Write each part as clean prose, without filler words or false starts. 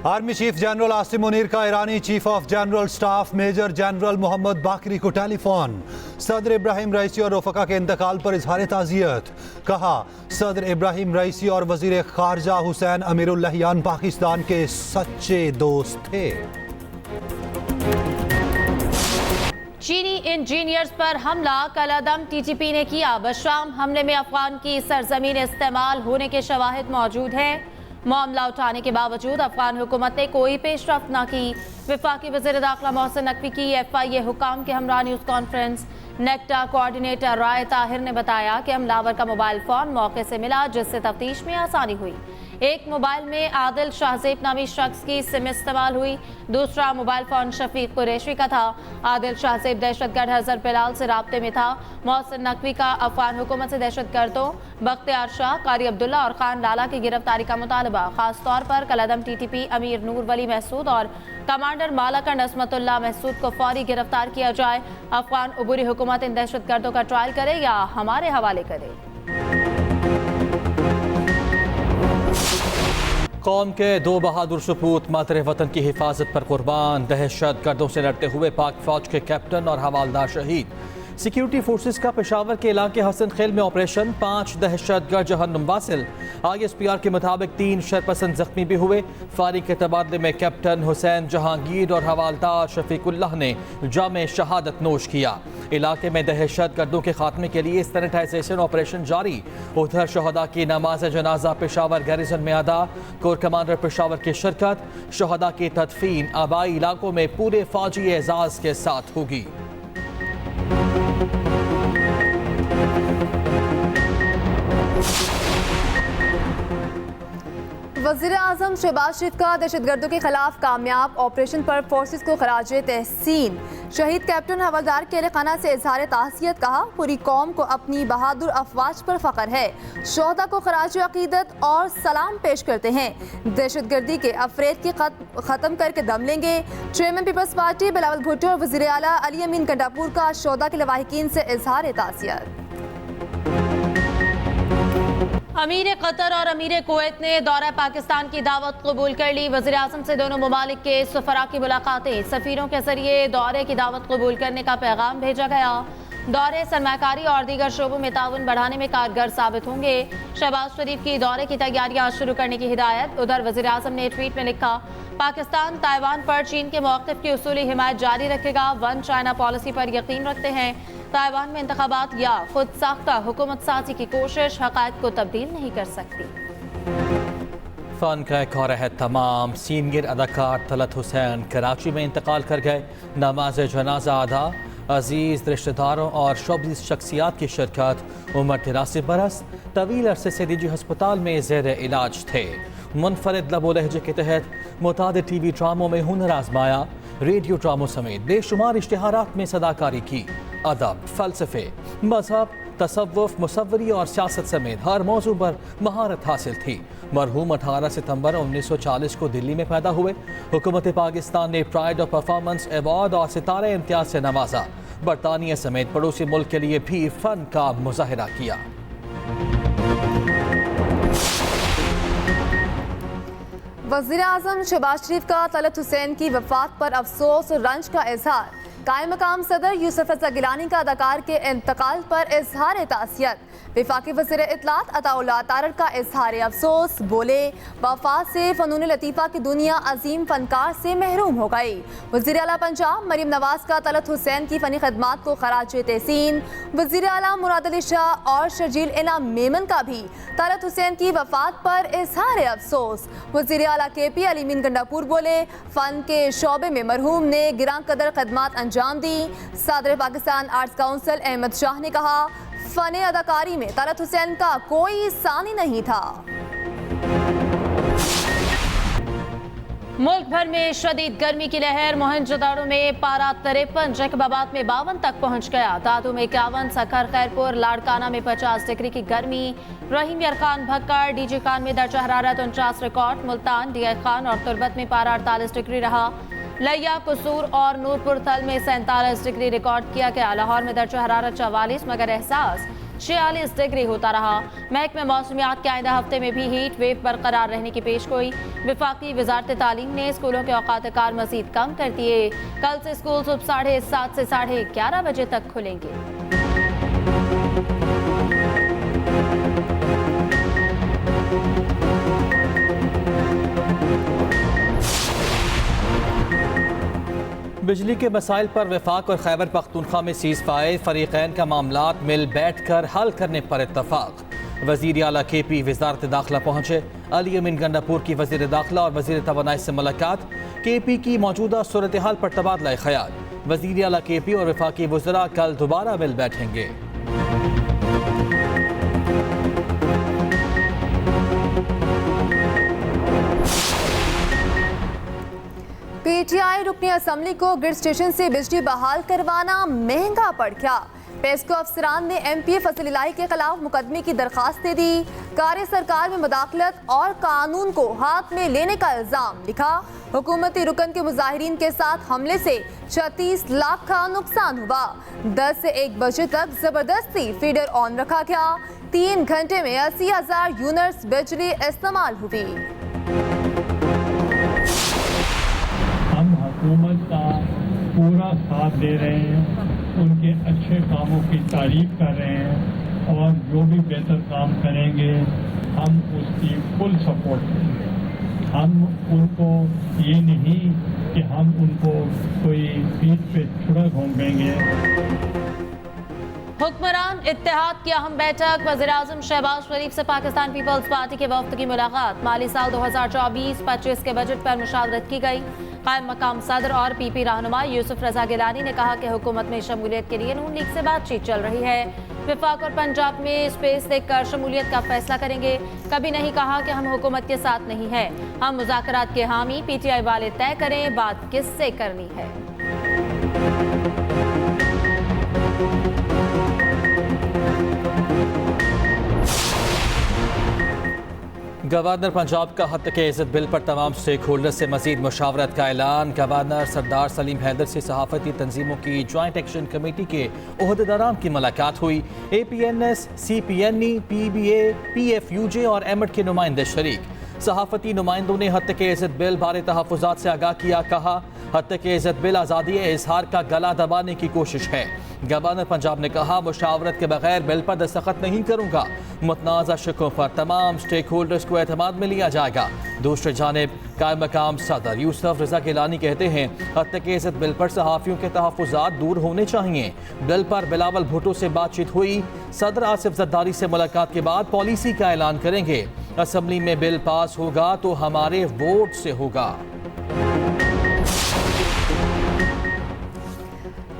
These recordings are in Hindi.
Army chief general Asim Munir का ईरानी chief of general staff major general Mohammad Bagheri को टेलीफोन। सदर इब्राहिम रईसी और रफका के इंतकाल पर इजहार ताज़ियत। कहा, सदर इब्राहिम रईसी और वजीर खारजा हुसैन अमीरुल्लाहियान पाकिस्तान के सच्चे दोस्त थे। चीनी इंजीनियर्स पर हमला कल अदम टीटीपी ने किया। बशाम हमले में अफगान की सरजमीन इस्तेमाल होने के शवाहिद मौजूद हैं। मामला उठाने के बावजूद अफगान हुकूमत ने कोई पेशरफ्त न की। वफाकी वज़ीर दाखिला मोहसिन नकवी की FIA हुकाम के हमरा न्यूज़ कॉन्फ्रेंस। नेक्टा कोऑर्डिनेटर राय ताहिर ने बताया कि हमलावर का मोबाइल फ़ोन मौके से मिला, जिससे तफ्तीश में आसानी हुई। एक मोबाइल में आदिल शाहजेब नामी शख्स की सिम इस्तेमाल हुई, दूसरा मोबाइल फ़ोन शफीक कुरैशी का था। आदिल शाहजेब दहशतगर्द हज़र बिलाल से राब्ते में था। मोहसिन नकवी का अफगान हुकूमत से दहशतगर्दों बख्तियार शाह, कारी अब्दुल्ला और खान लाला की गिरफ्तारी का मुतालबा। खास तौर पर कलअदम TTP अमीर नूर वली महसूद और कमांडर मालाकंड असमतुल्लाह महसूद को फौरी गिरफ्तार किया जाए। अफगान अबूरी हुकूमत इन दहशतगर्दों का ट्रायल करे या हमारे हवाले करे। कौम के दो बहादुर सपूत मातरे वतन की हिफाजत पर कुर्बान। दहशत गर्दों से लड़ते हुए पाक फौज के कैप्टन और हवालदार शहीद। सिक्योरिटी फोर्सेस का पेशावर के इलाके हसन खेल में ऑपरेशन। 5 दहशतगर्द जहन्नुम वासिल। ISPR के मुताबिक 3 शरपसंद जख्मी भी हुए। फायरिंग के तबादले में कैप्टन हुसैन जहांगीर और हवालदार शफीकुल्लाह ने जामे शहादत नोश किया। इलाके में दहशत गर्दों के खात्मे के लिए सैनिटाइजेशन ऑपरेशन जारी। उधर शहदा की नमाज जनाजा पेशावर गैरिजन में अदा। कोर कमांडर पेशावर की शिरकत। शहदा की तदफीन आबाई इलाकों में पूरे फौजी एजाज के साथ होगी। वज़ीर आज़म शहबाज शरीफ का दहशतगर्दों के खिलाफ कामयाब ऑपरेशन पर फोर्सेस को खराजे तहसीन। शहीद कैप्टन हवलदार के अहल से इजहार ताज़ियत। कहा, पूरी कौम को अपनी बहादुर अफवाज पर फ़ख्र है। शोहदा को खराज अक़ीदत और सलाम पेश करते हैं। दहशतगर्दी के अफरेद के ख़त्म करके दम लेंगे। Chairman people's party Bilawal Bhutto और वज़ीर आला अली अमीन गंडापुर का शोहदा के लवाहिकीन से इजहार ताज़ियत। अमीर कतर और अमीर कुवैत ने दौरा पाकिस्तान की दावत कबूल कर ली। वज़ीर आज़म से दोनों ममालिक के सफरा की मुलाकातें। सफ़ीरों के जरिए दौरे की दावत कबूल करने का पैगाम भेजा गया। दौरे सरमाकारी और दीगर शोबों में ताउन बढ़ाने में कारगर साबित होंगे। शहबाज शरीफ की दौरे की तैयारियां शुरू करने की हिदायत। उधर वज़ीर आज़म ने ट्वीट में लिखा, पाकिस्तान ताइवान पर चीन के मौक़िफ़ की उसूली हिमायत जारी रखेगा। वन चाइना पॉलिसी पर यकीन रखते हैं। ताइवान में इंतखाबात या खुद साख्ता हुकूमत साजी की कोशिश हक़ाइक़ को तब्दील नहीं कर सकती। फन का एक और अहद तमाम। सीनियर अदाकार तलत हुसैन कराची में इंतकाल कर गए। नमाज जनाजा अदा। अजीज़ रिश्तेदारों और शोबिज़ शख्सियात की शिरकत। उम्र 83 बरस। तवील अरसे से निजी अस्पताल में ज़ेर इलाज थे। मुनफरिद लबो लहजे के तहत मुतादिद TV ड्रामों में हुनर आजमाया। रेडियो ड्रामों समेत बेशुमार इश्तिहारात में सदाकारी की। अदब, फ़लसफ़े, मज़हब, तसव्वुफ़, मुसव्वरी और सियासत समेत हर मौजू पर महारत हासिल थी। मरहूम 18 सितंबर 1940 को दिल्ली में पैदा हुए। हुकूमत पाकिस्तान ने प्राइड ऑफ परफॉर्मेंस अवार्ड और सितारे इम्तियाज से नवाजा। बरतानिया समेत पड़ोसी मुल्क के लिए भी फ़न का मुज़ाहिरा किया। वज़ीर आज़म शहबाज शरीफ का तलत हुसैन की वफ़ात पर अफसोस और रंज का इजहार। कायम मकाम सदर यूसुफ रज़ा गिलानी का अदाकार के इंतकाल पर इजहार ताज़ियत। वफाकी वज़ीर इत्तलात अताउल्लाह तारड़ का इजहार अफसोस। बोले, वफ़ात से फ़नून लतीफ़ा की दुनिया अजीम फ़नकार से महरूम हो गई। वज़ीर आला पंजाब मरीम नवाज़ का तलत हुसैन की फ़नी खदमात को खराज तहसीन। वज़ीर आला मुराद अली शाह और शर्जील इनाम मेमन का भी तलत हुसैन की वफ़ात पर इजहार अफसोस। वज़ीर आला KP अली अमीन गंडापुर बोले, फ़न के शोबे में मरहूम ने गिरां कदर खदमात अंजाम दी। सदर पाकिस्तान आर्ट्स काउंसिल अहमद शाह ने कहा, फ़न अदाकारी में तलत हुसैन का कोई सानी नहीं था। मुल्क भर में शदीद गर्मी की लहर। मोहनजोदाड़ो में पारा 53, जैकबाबाद में 52 तक पहुंच गया। दादू में 51, सखर खैरपुर लाड़काना में 50 डिग्री की गर्मी। रहीम यार खान भक्कड़ DG खान में दर्जा हरारत 49 रिकॉर्ड। मुल्तान DI खान और तुर्बत में पारा 48 डिग्री रहा। लिया, कसूर और नूरपुर थल में 47 डिग्री रिकॉर्ड किया गया। लाहौर में दर्जा हरारत 44 मगर एहसास 46 डिग्री होता रहा। महकमे मौसमियात के आइंदा हफ्ते में भी हीट वेव बरकरार रहने की पेशगोई। वफाकी वजारत तालीम ने स्कूलों के औकात कार मजीद कम कर दिए। कल से स्कूल सुबह 7:30 से 11:30 बजे तक खुलेंगे। बिजली के मसाइल पर वफाक और खैबर पख्तूनख्वा में सीज़ फायर, फरीकैन का मामलात मिल बैठ कर हल करने पर इत्तफाक। वज़ीर आला KP वज़ारत दाखिला पहुँचे। अली अमीन गंडापुर की वज़ीर दाखिला और वज़ीर तवानाई से मुलाकात। KP की मौजूदा सूरत हाल पर तबादला ख्याल। वज़ीर आला KP और वफाकी वज़रा कल दोबारा मिल बैठेंगे। PTI रुकनी असम्बली को ग्रिड स्टेशन से बिजली बहाल करवाना महंगा पड़ गया। पेस्को अफसरान ने MPA फजल इलाही के खिलाफ मुकदमे की दरखास्त दे दी। कार्य सरकार में मुदाखलत और कानून को हाथ में लेने का इल्जाम लिखा। हुकूमती रुकन के मुजाहिरीन के साथ हमले से 36 लाख का नुकसान हुआ। 10 से 1 बजे तक जबरदस्ती फीडर ऑन रखा गया। 3 घंटे में 80,000 यूनिट्स बिजली इस्तेमाल हुई। हम हुकूमत का पूरा साथ दे रहे हैं, उनके अच्छे कामों की तारीफ कर रहे हैं और जो भी बेहतर काम करेंगे हम उसकी फुल सपोर्ट देंगे। हम उनको ये नहीं कि हम उनको कोई पीठ पे छुरा घोंपेंगे। हुक्मरान इत्तेहाद की अहम बैठक। वज़ीर-ए-आज़म शहबाज शरीफ से पाकिस्तान पीपल्स पार्टी के वफ्द की मुलाकात। माली साल 2024-25 के बजट पर मुशावरत की गई। कायम मकाम सदर और PP रहनुमा यूसुफ रजा गिलानी ने कहा कि हुकूमत में शमूलियत के लिए नून लीग से बातचीत चल रही है। वफाक और पंजाब में स्पेस देखकर शमूलियत का फैसला करेंगे। कभी नहीं कहा कि हम हुकूमत के साथ नहीं हैं। हम मुज़ाकरात के हामी। PTI वाले तय करें बात किससे करनी है। गवर्नर पंजाब का हद तक इज़्ज़त बिल पर तमाम स्टेक होल्डर से मजीद मुशावरत का ऐलान। गवर्नर सरदार सलीम हैदर से सहाफ़ती तंजीमों की जॉइंट एक्शन कमेटी के ओहदेदारान की मुलाकात हुई। APNS, CPNE, PBA, PFUJ और एमड के नुमाइंदे शरीक। सहाफ़ती नुमाइंदों ने हद तक इज़्ज़त बिल बारे तहफ़्फ़ुज़ात से आगाह किया। कहा हद तक इज़्ज़त बिल आज़ादी इजहार का गला दबाने की कोशिश है। गवर्नर पंजाब ने कहा मुशावरत के बगैर बिल पर दस्तखत नहीं करूँगा। मुतनाज़ा शिकों पर तमाम स्टेक होल्डर्स को एतमाद में लिया जाएगा। दूसरी जानिब कायम मकाम सदर यूसुफ रजा गिलानी कहते हैं हद तक इज़्ज़त बिल पर सहाफ़ियों के तहफ़्फ़ुज़ात दूर होने चाहिए। बिल पर बिलावल भुट्टो से बातचीत हुई। सदर आसिफ जरदारी से मुलाकात के बाद पॉलिसी का ऐलान करेंगे। असम्बली में बिल पास होगा तो हमारे वोट से होगा।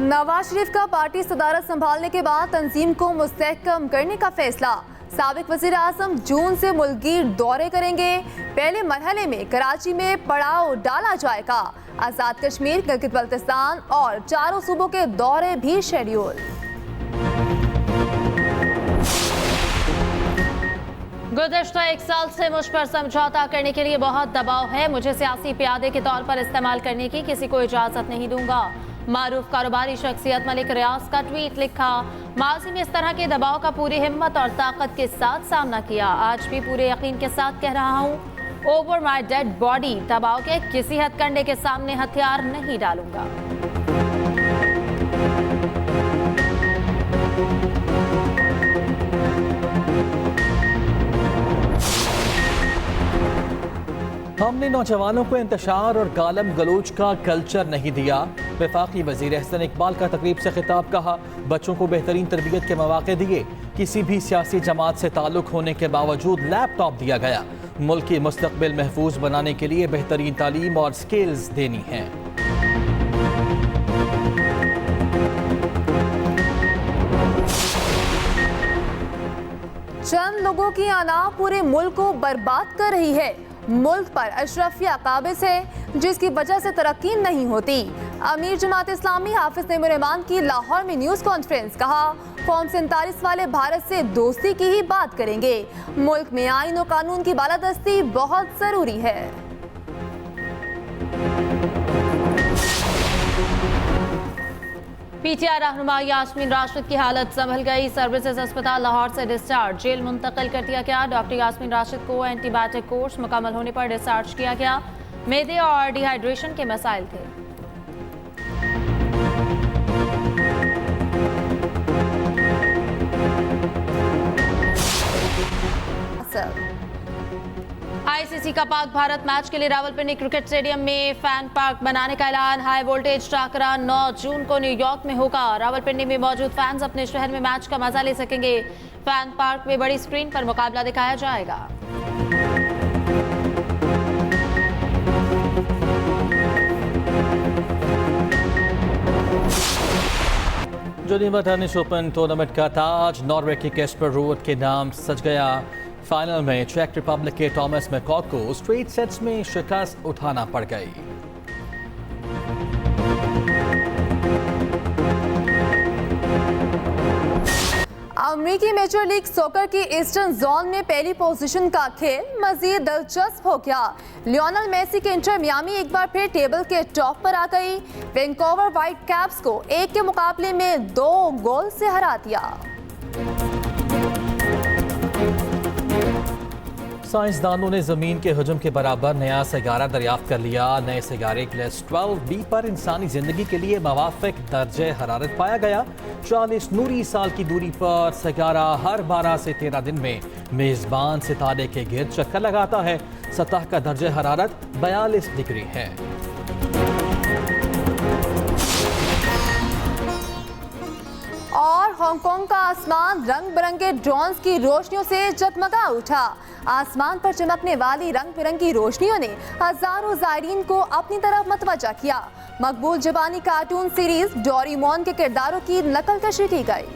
नवाज शरीफ का पार्टी सदारत संभालने के बाद तंजीम को मुस्तहकम करने का फैसला। साबिक वज़ीर आज़म जून से मुल्कगीर दौरे करेंगे। पहले मरहले में कराची में पड़ाव डाला जाएगा। आज़ाद कश्मीर, गिलगित बल्तिस्तान और 4 सूबों के दौरे भी शेड्यूल। गुज़श्ता 1 साल से मुझ पर समझौता करने के लिए बहुत दबाव है। मुझे सियासी प्यादे के तौर पर इस्तेमाल करने की किसी को इजाज़त नहीं दूंगा। मारूफ कारोबारी शख्सियत मलिक रियाज का ट्वीट लिखा। माजी में इस तरह के दबाव का पूरी हिम्मत और ताकत के साथ सामना किया। आज भी पूरे यकीन के साथ कह रहा हूँ ओवर माई डेड बॉडी दबाव के किसी हथकंडे के सामने हथियार नहीं डालूंगा। हमने नौजवानों को इंतशार और गालम गलोच का कल्चर नहीं दिया। वफाकी वज़ीर एहसन इकबाल का तकरीब से खिताब। कहा बच्चों को बेहतरीन तरबियत के मौके दिए। किसी भी सियासी जमात से ताल्लुक होने के बावजूद लैपटॉप दिया गया। मुल्क की मुस्तकबिल महफूज बनाने के लिए बेहतरीन तालीम और स्किल्स देनी है। चंद लोगों की आना पूरे मुल्क को बर्बाद कर रही है। मुल्क पर अशरफिया काबिज है जिसकी वजह से तरक्की नहीं होती। अमीर जमात इस्लामी हाफिज तैमूर-रहमान की लाहौर में न्यूज़ कॉन्फ्रेंस। कहा फॉर्म 47 वाले भारत से दोस्ती की ही बात करेंगे। मुल्क में आईन और कानून की बालादस्ती बहुत जरूरी है। पीटीआई रहनुमा यास्मीन राशिद की हालत संभल गई। सर्विसेज अस्पताल लाहौर से डिस्चार्ज जेल मुंतकिल कर दिया गया। डॉक्टर यास्मीन राशिद को एंटीबायोटिक कोर्स मुकम्मल होने पर डिस्चार्ज किया गया। मैदे और डिहाइड्रेशन के मसाइल थे। आईसीसी का पाक भारत मैच के लिए रावलपिंडी क्रिकेट स्टेडियम में फैन पार्क बनाने का ऐलान। हाई वोल्टेज टाकरा 9 जून को न्यूयॉर्क में होगा। रावलपिंडी में मौजूद फैंस अपने शहर में मैच का मजा ले सकेंगे। फैन पार्क में बड़ी स्क्रीन पर मुकाबला दिखाया जाएगा। जुनियर टेनिस ओपन टूर्नामेंट का ताज नॉर्वे के कैस्पर रूड के नाम सज गया। फाइनल में चेक रिपब्लिक के टॉमस मैककॉक को स्ट्रेट सेट्स में शिकस्त उठाना पड़ गई। अमेरिकी मेजर लीग सॉकर की ईस्टर्न जोन में पहली पोजीशन का खेल मजीद दिलचस्प हो गया। लियोनेल मेसी की इंटर मियामी एक बार फिर टेबल के टॉप पर आ गई। वैंकूवर व्हाइट कैप्स को 1 के मुकाबले में 2 गोल से हरा दिया। साइंसदानों ने जमीन के हुजूम के बराबर नया सिगारा दरियाफ्त कर लिया। नए सिगारे क्लास 12B पर इंसानी जिंदगी के लिए मवाफिक दर्जे हरारत पाया गया। 40 नूरी साल की दूरी पर सिगारा हर 12 से 13 दिन में मेजबान सितारे के गिर्द चक्कर लगाता है। सतह का दर्जे हरारत 42 डिग्री है। और हांगकांग का आसमान रंग बिरंगे ड्रोन्स की रोशनियों से जगमगा उठा। आसमान पर चमकने वाली रंग बिरंगी रोशनियों ने हजारों ज़ायरीन को अपनी तरफ मतवज्जा किया। मकबूल जापानी कार्टून सीरीज डोरेमोन के किरदारों की नकल कशी की गई।